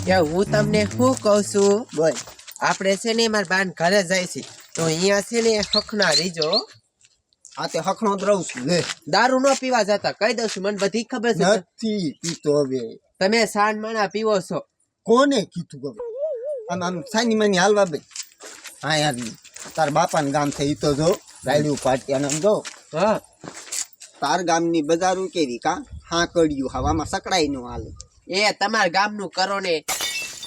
કે હું તમને શું કહું છું, બોલ. આપણે છે ને મારા બાન ઘરે જાય છે તો અહીંયા છે ને હખના રીજો આ તે હખનો જ રહું છું લે. દારૂ ન પીવા જતા કહી દઉં છું, મને બધી ખબર છે. નથી પીતો હવે. તમે સાંજ માણા પીવો છો. કોને કીધું હવે? આમ આમ સાની માની હાલવા બે. હા યાર તાર બાપાનું ગામ છે ઈ તો જો રાયડું પાટિયાને આમ જો. હા તાર ગામની બજારું કેવી કા હા કડ્યું હવામાં સકડાઈ નો હાલે. એ તમારા ગામનું કરો ને.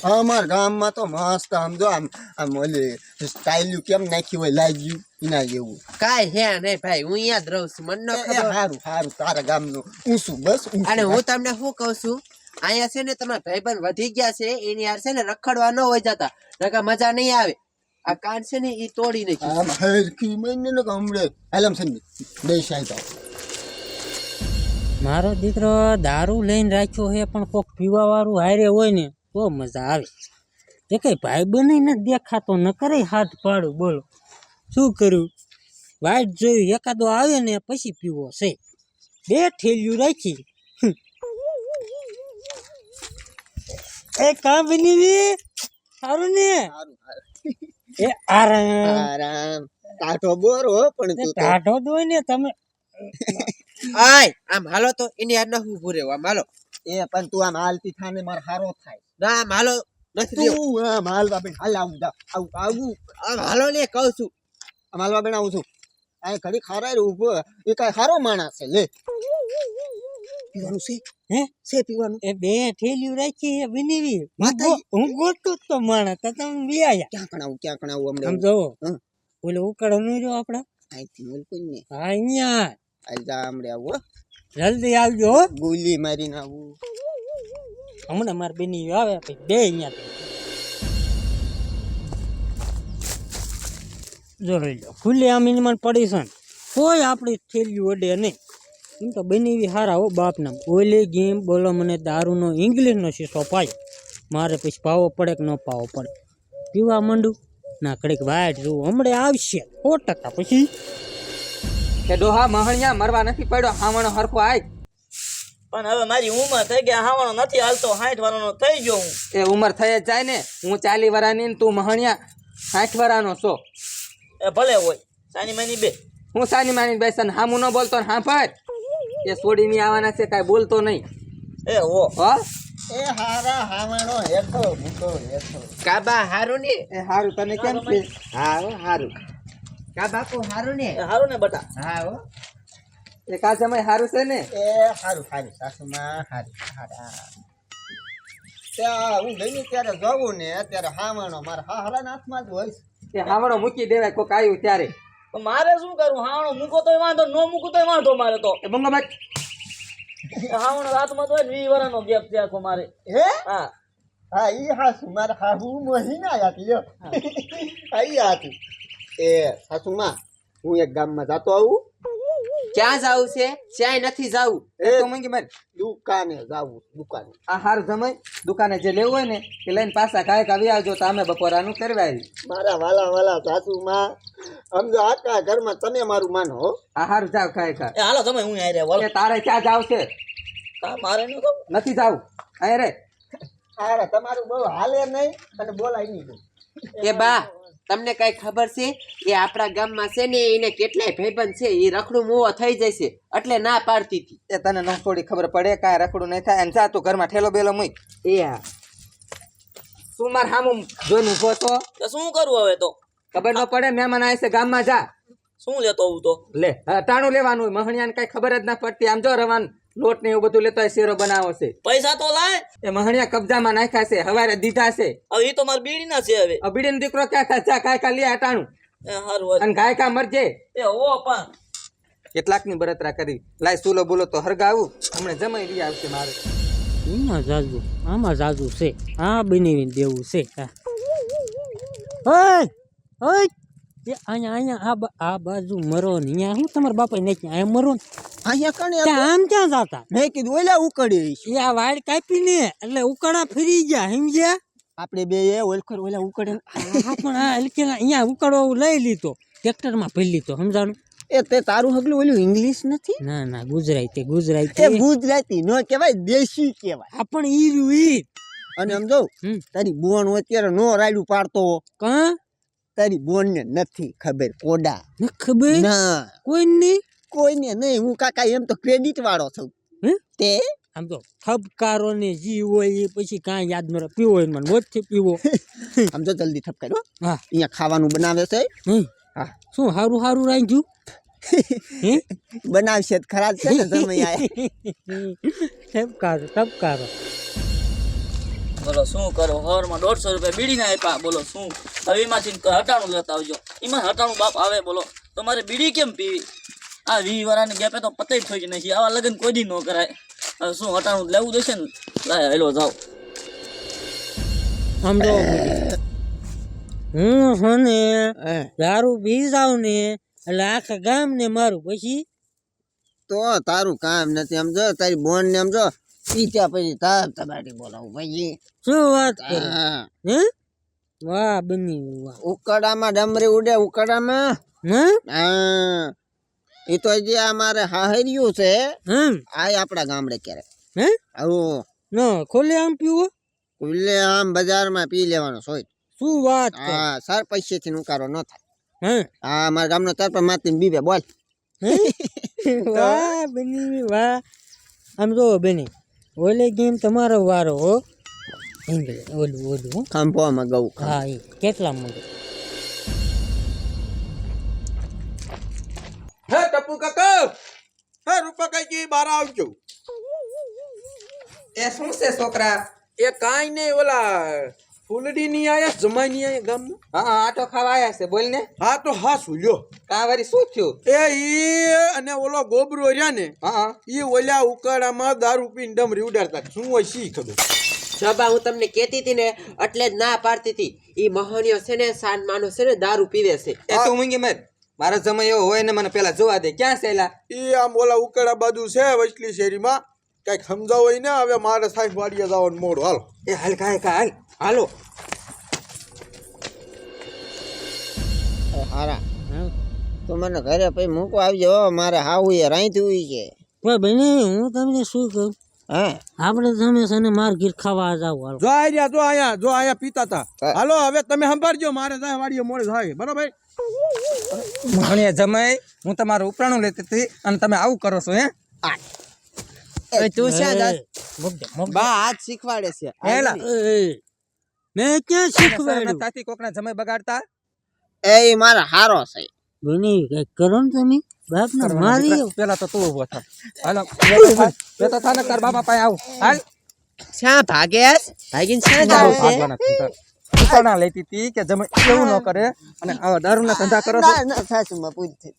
અમાર ગામમાં તો મસ્ત આમ જો આમ આમ ઓલી સ્ટાઇલ કેમ નાખ્યું હોય લાગ્યું એના જેવું. કાંઈ હે નહીં ભાઈ, હું અહીંયા જ રહું છું, મને ન ખબર. સારું સારું તારા ગામનું ઊંચું બસ ઊંચું. અને હું તમને શું કહું છું, અહીંયા છે ને તમારા ભાઈબંધ વધી ગયા છે એની યાર છે ને રખડવા ન હોય જતા, નકર મજા નહીં આવે. આ કાન છે ને એ તોડી નાખ્યું. આમ હરખી મહિને ને હમણે એલમ છે ને બે સાહેબ. મારો દીકરો દારૂ લઈને રાખ્યો છે પણ કોક પીવા વાળું હારે હોય ને તો મજા આવે. એ કઈ ભાઈ બની ને દેખાતો ન કરે હાથ પાડું. બોલો શું કરું? વાઈટ જોયું એકાદો આવે ને પછી પીવો છે. બે ઠેલિયું રાખી એ કાં બની સારું ને એ આરામ આરામ ટાઢો બોર હો પણ તું તો. ટાઢો જ હોય ને તમે. આય આમ હાલો તો એની યાર ન ઊભું રહેવું. આમ હાલો. એ પણ તું આમ હાલતી થાને માર હારો થાય. ના આમ હાલો નથી દેવું. તું આમ હાલવા બેન હાલ આવું જા આવું આવું આમ હાલો ને કહું છું. આમ હાલવા બેન આવું છું. આ ઘડી ખારાય ઊભો એ કઈ હારો માણસ છે લે. પીવાનું છે હે છે પીવાનું. એ બે ઠેલિયું રાખી એ વિનવી માતાજી. હું ગોતું જ તો માણસ તો તમે બી આયા. ક્યાં કણાવું આમ હમણાં જોવો હં. ઓલો ઉકાળો નહીં રહ્યો આપડા. આઈથી બોલ ને હા અહીંયા આઈ જા હમણાં આવું જલ્દી આવજો હો. ગોલી મારીને આવું. હમણાં મારી બેની આવે પછી બે અહીંયા જોઈ લો ખુલ્લે આમ એની મને પડી છે ને કોઈ આપણી થેલિયું અડે નહીં. એમ તો બની હારા હો બાપના. ઓલી ગેમ બોલો મને દારૂનો ઇંગ્લિશનો શીશો પાય મારે પછી પાવો પડે કે ન પાવો પડે. પીવા માંડું ના કડીક વાઈટ જોવું હમણે આવશે 100% પછી. કે ડોહા મહણિયા મરવા નથી પડ્યો, હાવણો હરખો આય. પણ હવે મારી ઉંમર થઈ ગઈ, હાવણો નથી હાલતો, 60 વર્ષનો થઈ ગયો હું. એ ઉંમર થઈ જ જાય ને. હું 40 વર્ષની ને તું મહણિયા 60 વર્ષનો છો. એ ભલે હોય સાની માની બે. હું સાની માની બેસન હામું ન બોલતો ને હા ભાઈ એ છોડી ની આવવાના છે, કાંઈ બોલતો નહીં. એ હો હો એ હારા હાવણો હેઠો મૂકો હેઠો. કાબા હારું ને. એ હારું તને કેમ છે? હા હો હારું. કા બાપુ હારું ને. એ હારું ને બટા. હા હો. એ કા સમય હારું છે ને. એ હારું હારું સાસુમાં હારું હારા. ત્યાં હું ગઈ ત્યારે જવું ને અત્યારે હાવણો મારા હારાના હાથમાં જ હોય. એ હાવણો મૂકી દેવાય કોક આવ્યું ત્યારે. પણ મારે શું કરું? હાવણો મૂકો તોય વાંધો, ન મૂકો તોય વાંધો મારે તો. એ બંગાભાઈ એ હાવણો હાથમાં તો 20 વર્ષનો ગેપ છે આખો મારે. હે હા હા ઈ હાસુ મારા હાહુ મહિના આયા લ્યો. આઈ આતું એ સાસુમાં હું એક ગામમાં જાતો આવું. ક્યાં જાવું છે? ક્યાંય નથી જાવું. એ તો મંગી મારી દુકાને જાવું દુકાને. આ હારું જમાય દુકાને જે લેવું હોય ને એ લઈને પાછા કાંઈક આવી આવજો તો અમે બપોરાનું કરવા આવી. મારા વાલા વાલા સાસુમાં સમજો આખા ઘરમાં તમે મારું માનો હો. આ હારું જાવ ખાય ખા. એ હાલો તમે હું આઈ રહ્યા એ તારે ક્યાં જાવ છે? મારે ન કહું. નથી જાવું અહીં રે. અરે તમારું બહુ હાલે નહીં અને બોલાય નહીં. એ બા તમને કઈ ખબર છે? એ આપણા ગામમાં છે ને એને કેટલાય ભાઈબંધ છે, એ રખડું મોવો થઈ જશે એટલે ના પાડતી હતી. એ તને ન થોડી ખબર પડે કાંઈ રખડું નહીં થાય એમ. જા તું ઘરમાં ઠેલો બેલો મૂક. એ હા તું માર હામું જોઈને ઊભો છો? તો શું કરું હવે તો? ખબર ન પડે મહેમાન આવે છે ગામમાં જા. શું લેતો હું તો? લે ટાણું લેવાનું હોય. મહણિયાને કઈ ખબર જ ના પડતી. આમ જો રવાન લોટ ને એવું બધું લેતો હોય, શેરો બનાવો છે. પૈસા તો લાય. એ મહણિયા કબજામાં નાખ્યા છે, હવારે દીધા છે. હવે એ તો મારી બીડી ના છે હવે. અબીડીનો દીકરો ક્યાં થાય? જા કાંઈ કા લે ટાણું એ હારું અને ગાય કા મરજે. એ હો પણ કેટલાકની બળતરા કરી. લાય સુલો બોલો તો હરગાવું હમણાં જમાઈ રહી આવશે મારે. એમાં જાજુ આમાં જાજુ છે. આ બનાવીને દેવું છે. ઓય ઓય એ અહીંયા આ બાજુ મરો ને અહીંયા હું તમારા બાપા નાખી અહીંયા મરો ને અહીંયા કણે ત્યાં આમ ક્યાં જાતા? મેં કીધું ઓલા ઉકળી એ આ વાડ કાપી ને એટલે ઉકળા ફરી ગયા સમજ્યા. આપણે બે ઓલખર ઓલા ઉકળે. હા પણ આ હલકેલા અહીંયા ઉકળો લઈ લીધો, ટ્રેક્ટરમાં ભરી લીધો. સમજાણું? એ તે તારું હગલું ઓલું ઇંગ્લિશ નથી? ના ના ગુજરાતી એ ગુજરાતી નો કહેવાય દેશી કહેવાય. આ પણ ઈ અને આમ જો હમ. તારી બોન અત્યારે નો રાયડું પાડતો કાં તારી બોન ને નથી ખબર કોડા ન ખબર ના કોઈ નહીં કોઈને નહીં હું કાકા એમ તો ક્રેડિટ વાળો છું હે? તે આમ તો ઠપકારો ને જી હોય એ પછી કાંઈ યાદ ન રહે પીવો હોય મને વચ્ચે પીવો આમ તો જલ્દી ઠપકારો હા અહીંયા ખાવાનું બનાવે છે હમ. હા શું હારું હારું રાખ્યું હે બનાવશે જ ખરા જ છે ને તમે આયા ઠપકારો બોલો શું કરો હવારમાં 150 રૂપિયા બીડીને આપ્યા બોલો શું હવે એમાંથી હટાણું લેતા આવજો એમાં હટાણું બાપ આવે બોલો તમારે બીડી કેમ પીવી આ 20 વાળાની ગેપે તો પતે જ થઈ જ નથી આવા લગ્ન કોઈ દી ન કરાય હવે શું હટાણું લેવું દેશે ને લાય હેલો જાઓ આમ તો હું છે ને હે. દારૂ પી જાઉં ને એટલે આખા ગામ ને મારું પછી તો તારું કામ નથી આમ જો તારી બોન ને આમ જો પીત્યા પછી તમારી બોલાવું ભાઈ શું વાત કરે હા. હે વાહ બની વાહ ઉકડામાં ડમરી ઉડે ઉકડામાં હે હા એ તો હજી અમારે હાહર્યું છે હમ આ આપણા ગામડે ક્યારેક હે આવું ન ખોલે આમ પીવો ખુલ્લે આમ બજારમાં પી લેવાનો સોય શું વાત કરે હા સર પૈસેથી ઉકારો ન થાય હે હા અમારા ગામનો તરફ માતીને બીબે બોલ વાહ બની વાહ આમ જો બેની ઓલે ગેમ તમારો વારો હો ઓલું હો ખાંભોમાં ગઉ હા એ કેટલા મળે હે ટપુ કાકા હે રૂપા કાકી બહાર આવજો એ શું છે છોકરા એ કાંઈ નહીં ઓલા ફૂલડી ની આયા જમાઈ ની આયા ગામમાં હા આટો ખાવા આયા છે બોલ ને હા તો હા સુલ્યો કાં વારી શું થયું એ ઈ અને ઓલો ગોબરો રહ્યા ને હા ઈ ઓલા ઉકાળામાં દારૂ પીને ડમરી ઉડાડતા શું હોય શી ખબર જબા હું તમને કહેતી હતી ને એટલે જ ના પાડતી હતી ઈ મહોનિયો છે ને સાન માનો છે ને દારૂ પીવે છે એ તું મૂંગી મર મારો સમય એવો હોય ને મને પેલા જોવા દે ક્યાં છે એલા ઈ આમ ઓલા ઉકાળા બાજુ છે વચલી શેરીમાં કઈક સમજાવો ને હવે મારે સાહેબ વાડીએ જવાનું મોડું હાલો એ હાલ કાય હાલ હાલો હારા તો મને ઘરે પછી મૂકવા આવજો હો. મારે હાવું એ રાંધ્યું છે પણ બની હું તમને શું કહું હા આપણે તમે છે ને માર ગીર ખાવા જાવ હાલો જો આયા પીતા તા હાલો હવે તમે સંભાળજો મારે સાહેબ વાડીએ મોડે થાય બરોબર ભણ્યા જમાઈ હું તમારું ઉપરાણું લેતી હતી અને તમે આવું કરો છો હે તું શા જાત મુકદે બા હાથ શીખવાડે છે હેલા મેં ક્યાં શીખવાડ્યું તાથી કોકના જમાઈ બગાડતા એ મારા હારો છે બની કઈક કરો ને તમે બાપ ને મારી પેલા તો તું ઉભો થા હાલો બે તો થાને તાર બાપા પાસે આવું હાલ શા ભાગેસ ભાગીને શા જાવ છે ઉપરાણા લેતી હતી કે જમાઈ એવું ન કરે અને આવા દારૂના ધંધા કરો છો ના સાસુમાં પૂરી થઈ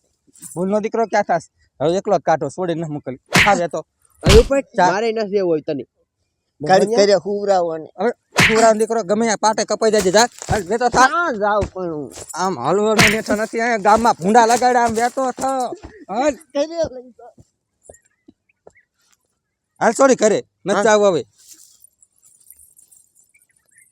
ભૂલનો દીકરો ક્યાં થાસ હવે એકલો જ કાઢો છોડીને ન મોકલી આવે તો હવે પણ મારે નથી રહેવું હોય તને ઘડી કરે હુવરાવો ને હવે છોકરાનો દીકરો ગમે ત્યાં પાટે કપાઈ જાય જા હાલ બે તો થા ક્યાં જાવ પણ હું આમ હલવાનો નેઠો નથી અહીંયા ગામમાં ભૂંડા લગાડ્યા આમ બેઠો થો હાલ ઘરે લઈ જાઓ. હાલ સોરી કરે નથી જાવ હવે